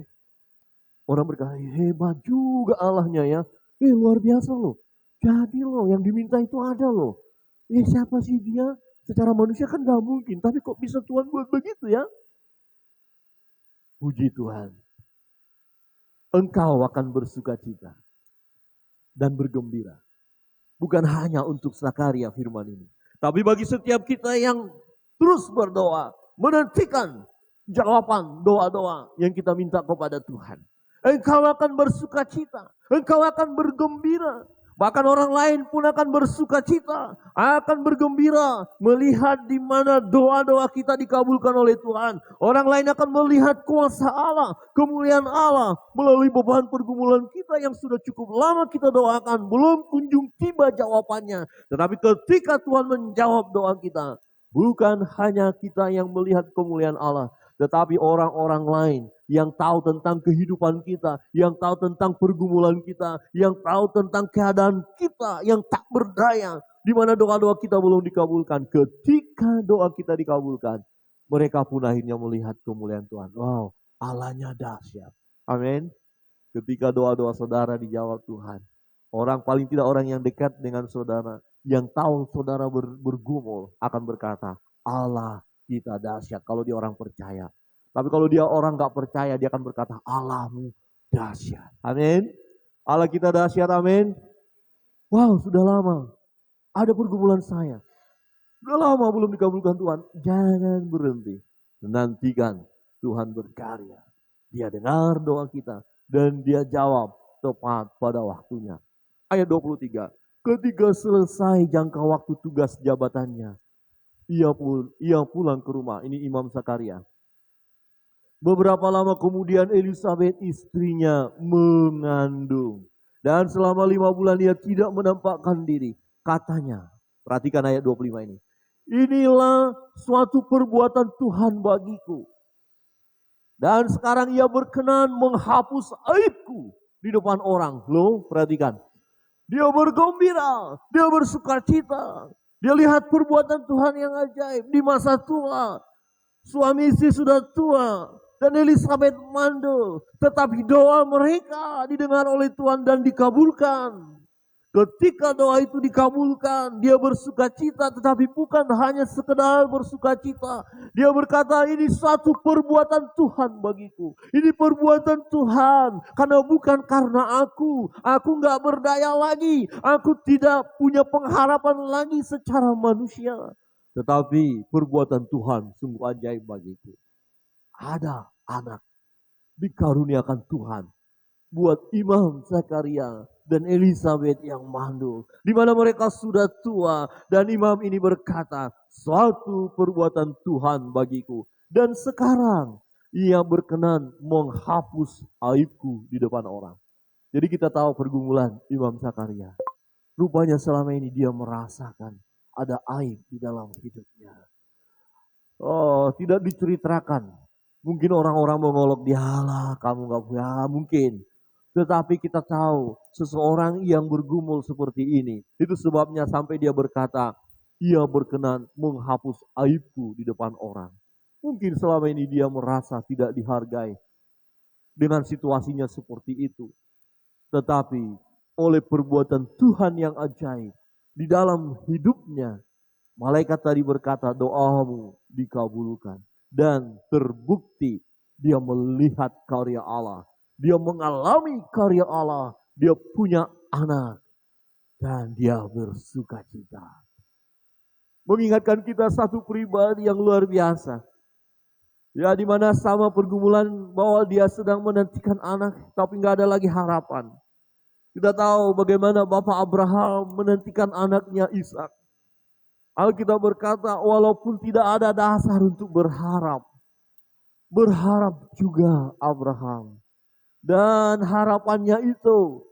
Orang berkata, hebat juga Allahnya ya. Luar biasa loh. Jadi loh, yang diminta itu ada loh. Siapa sih dia? Secara manusia kan gak mungkin. Tapi kok bisa Tuhan buat begitu ya? Puji Tuhan. Engkau akan bersuka cita dan bergembira. Bukan hanya untuk Zakaria firman ini. Tapi bagi setiap kita yang terus berdoa. Menantikan jawaban doa-doa yang kita minta kepada Tuhan. Engkau akan bersuka cita. Engkau akan bergembira. Bahkan orang lain pun akan bersuka cita, akan bergembira melihat di mana doa-doa kita dikabulkan oleh Tuhan. Orang lain akan melihat kuasa Allah, kemuliaan Allah melalui beban pergumulan kita yang sudah cukup lama kita doakan, belum kunjung tiba jawabannya. Tetapi ketika Tuhan menjawab doa kita, bukan hanya kita yang melihat kemuliaan Allah, tetapi orang-orang lain yang tahu tentang kehidupan kita, yang tahu tentang pergumulan kita, yang tahu tentang keadaan kita yang tak berdaya, di mana doa-doa kita belum dikabulkan. Ketika doa kita dikabulkan, mereka pun akhirnya melihat kemuliaan Tuhan. Wow, Allahnya dahsyat. Amin. Ketika doa-doa saudara dijawab Tuhan, orang paling tidak orang yang dekat dengan saudara, yang tahu saudara bergumul akan berkata, Allah kita dahsyat kalau dia orang percaya. Tapi kalau dia orang gak percaya, dia akan berkata, Allahmu dahsyat. Amin. Allah kita dahsyat, amin. Wow, sudah lama. Ada pergumulan saya. Sudah lama belum dikabulkan Tuhan. Jangan berhenti. Nantikan Tuhan berkarya. Dia dengar doa kita. Dan dia jawab tepat pada waktunya. Ayat 23. Ketika selesai jangka waktu tugas jabatannya, ia pulang ke rumah. Ini Imam Zakaria. Beberapa lama kemudian Elisabeth istrinya mengandung. Dan selama 5 bulan dia tidak menampakkan diri. Katanya, perhatikan ayat 25 ini. Inilah suatu perbuatan Tuhan bagiku. Dan sekarang ia berkenan menghapus aibku di depan orang. Loh, perhatikan. Dia bergembira, dia bersuka cita. Dia lihat perbuatan Tuhan yang ajaib di masa tua. Suami istri sudah tua. Dan Elisabeth mandul. Tetapi doa mereka didengar oleh Tuhan dan dikabulkan. Ketika doa itu dikabulkan, dia bersuka cita, tetapi bukan hanya sekedar bersuka cita. Dia berkata, ini satu perbuatan Tuhan bagiku. Ini perbuatan Tuhan, karena bukan karena aku gak berdaya lagi. Aku tidak punya pengharapan lagi secara manusia. Tetapi perbuatan Tuhan sungguh ajaib bagiku. Ada anak dikaruniakan Tuhan buat Imam Zakaria dan Elisabeth yang mandul, di mana mereka sudah tua, dan imam ini berkata, suatu perbuatan Tuhan bagiku, dan sekarang ia berkenan menghapus aibku di depan orang. Jadi kita tahu pergumulan Imam Zakaria. Rupanya selama ini dia merasakan ada aib di dalam hidupnya. Oh, tidak diceritakan. Mungkin orang-orang mengolok dia, lah kamu gak punya, mungkin. Tetapi kita tahu seseorang yang bergumul seperti ini, itu sebabnya sampai dia berkata, ia berkenan menghapus aibku di depan orang. Mungkin selama ini dia merasa tidak dihargai dengan situasinya seperti itu. Tetapi oleh perbuatan Tuhan yang ajaib, di dalam hidupnya, malaikat tadi berkata doamu dikabulkan. Dan terbukti dia melihat karya Allah. Dia mengalami karya Allah. Dia punya anak. Dan dia bersuka cita. Mengingatkan kita satu pribadi yang luar biasa. Ya, di mana sama pergumulan bahwa dia sedang menantikan anak, tapi nggak ada lagi harapan. Kita tahu bagaimana Bapak Abraham menantikan anaknya Ishak. Alkitab berkata, walaupun tidak ada dasar untuk berharap, berharap juga Abraham. Dan harapannya itu,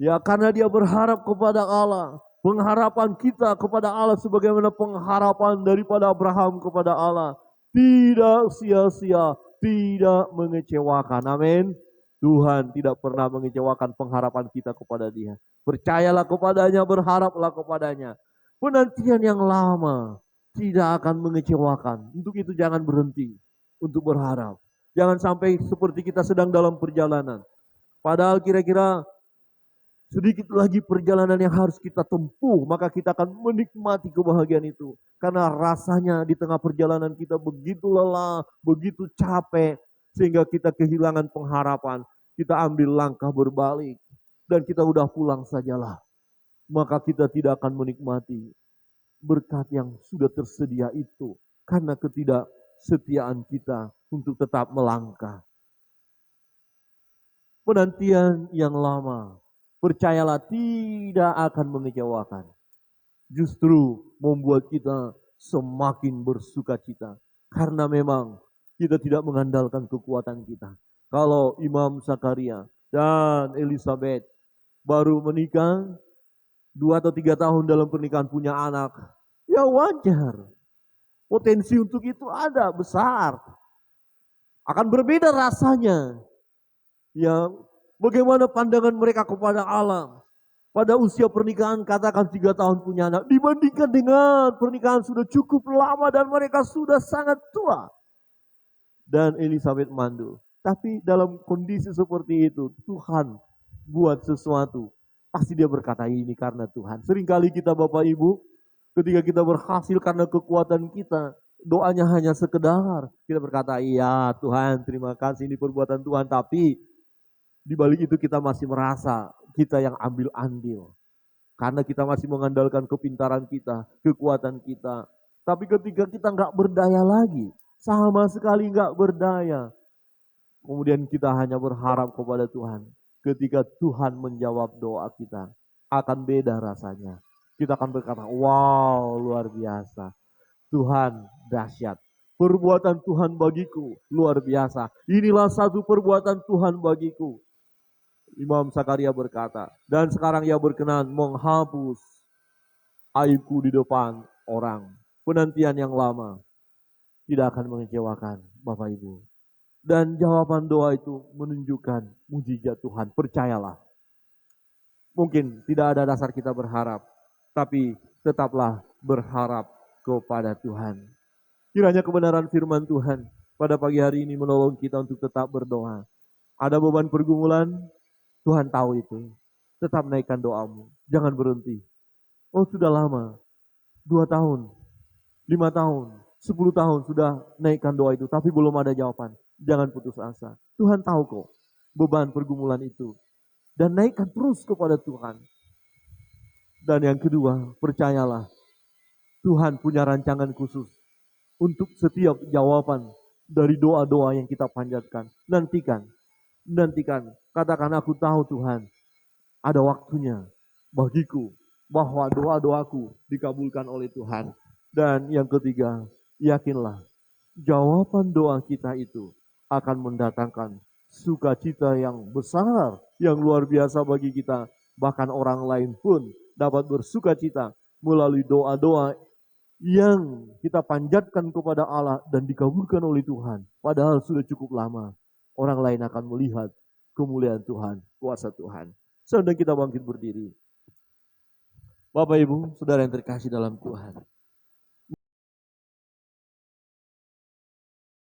ya karena dia berharap kepada Allah. Pengharapan kita kepada Allah sebagaimana pengharapan daripada Abraham kepada Allah. Tidak sia-sia, tidak mengecewakan. Amin. Tuhan tidak pernah mengecewakan pengharapan kita kepada Dia. Percayalah kepadanya, berharaplah kepadanya. Penantian yang lama tidak akan mengecewakan. Untuk itu jangan berhenti untuk berharap. Jangan sampai seperti kita sedang dalam perjalanan. Padahal kira-kira sedikit lagi perjalanan yang harus kita tempuh, maka kita akan menikmati kebahagiaan itu. Karena rasanya di tengah perjalanan kita begitu lelah, begitu capek, sehingga kita kehilangan pengharapan. Kita ambil langkah berbalik, dan kita udah pulang sajalah. Maka kita tidak akan menikmati berkat yang sudah tersedia itu. Karena ketidaksetiaan kita untuk tetap melangkah. Penantian yang lama, percayalah tidak akan mengecewakan. Justru membuat kita semakin bersuka cita. Karena memang kita tidak mengandalkan kekuatan kita. Kalau Imam Zakaria dan Elizabeth baru menikah, 2 atau 3 tahun dalam pernikahan punya anak, ya wajar. Potensi untuk itu ada, besar. Akan berbeda rasanya. Ya, bagaimana pandangan mereka kepada Allah. Pada usia pernikahan katakan 3 tahun punya anak. Dibandingkan dengan pernikahan sudah cukup lama dan mereka sudah sangat tua. Dan Elizabeth mandul. Tapi dalam kondisi seperti itu Tuhan buat sesuatu. Pasti dia berkata ini karena Tuhan. Seringkali kita Bapak Ibu ketika kita berhasil karena kekuatan kita. Doanya hanya sekedar. Kita berkata iya Tuhan terima kasih ini perbuatan Tuhan. Tapi di balik itu kita masih merasa kita yang ambil andil. Karena kita masih mengandalkan kepintaran kita, kekuatan kita. Tapi ketika kita nggak berdaya lagi, sama sekali nggak berdaya. Kemudian kita hanya berharap kepada Tuhan. Ketika Tuhan menjawab doa kita, akan beda rasanya. Kita akan berkata, wow luar biasa. Tuhan dahsyat. Perbuatan Tuhan bagiku luar biasa. Inilah satu perbuatan Tuhan bagiku. Imam Zakaria berkata, dan sekarang ia berkenan menghapus aibku di depan orang. Penantian yang lama tidak akan mengecewakan Bapak Ibu. Dan jawaban doa itu menunjukkan mujizat Tuhan. Percayalah. Mungkin tidak ada dasar kita berharap, tapi tetaplah berharap kepada Tuhan. Kiranya kebenaran firman Tuhan pada pagi hari ini menolong kita untuk tetap berdoa. Ada beban pergumulan, Tuhan tahu itu. Tetap naikkan doamu. Jangan berhenti. Oh sudah lama. 2 tahun. 5 tahun. 10 tahun sudah naikkan doa itu. Tapi belum ada jawaban. Jangan putus asa. Tuhan tahu kok. Beban pergumulan itu. Dan naikkan terus kepada Tuhan. Dan yang kedua. Percayalah. Tuhan punya rancangan khusus. Untuk setiap jawaban. Dari doa-doa yang kita panjatkan. Nantikan. Katakan aku tahu Tuhan ada waktunya bagiku bahwa doa-doaku dikabulkan oleh Tuhan. Dan yang ketiga, yakinlah jawaban doa kita itu akan mendatangkan sukacita yang besar, yang luar biasa bagi kita. Bahkan orang lain pun dapat bersukacita melalui doa-doa yang kita panjatkan kepada Allah dan dikabulkan oleh Tuhan. Padahal sudah cukup lama. Orang lain akan melihat kemuliaan Tuhan, kuasa Tuhan. Sedang kita bangkit berdiri. Bapak Ibu, saudara yang terkasih dalam Tuhan.